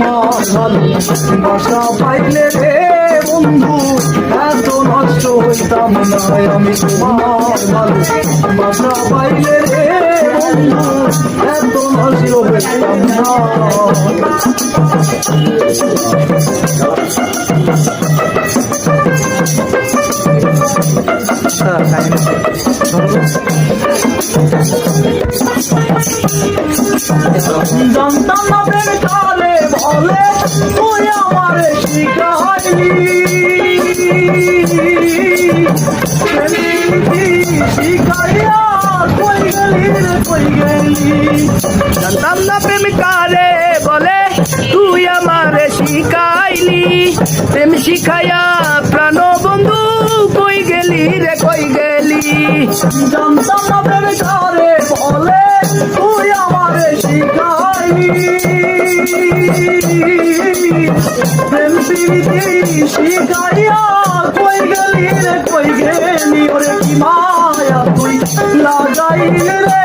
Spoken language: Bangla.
ভালোবাসা পাইলে রে বন্ধু এত নষ্ট হইতাম না আমি। তোমার ভালোবাসা পাইলে রে বন্ধু এত নষ্ট হইতাম না। জানতাম না প্রেম কালে বলে তুই আমারে শিখাইলি, শিখাইয়া কই গেলি রে কই গেলি। জানতাম না প্রেম কারে বলে তুই আমারে শিখাইলি, প্রেম শিখাইয়া প্রাণ বন্ধু কই গেলি রে কই গেলি। জানতাম না প্রেম কারে বলে তুই আমারে শিখাইলি, প্রেম প্রীতি শিখাইয়া কই গেলি রে কই গেলি। ওরে কি মায়া তুই লাগাইলি রে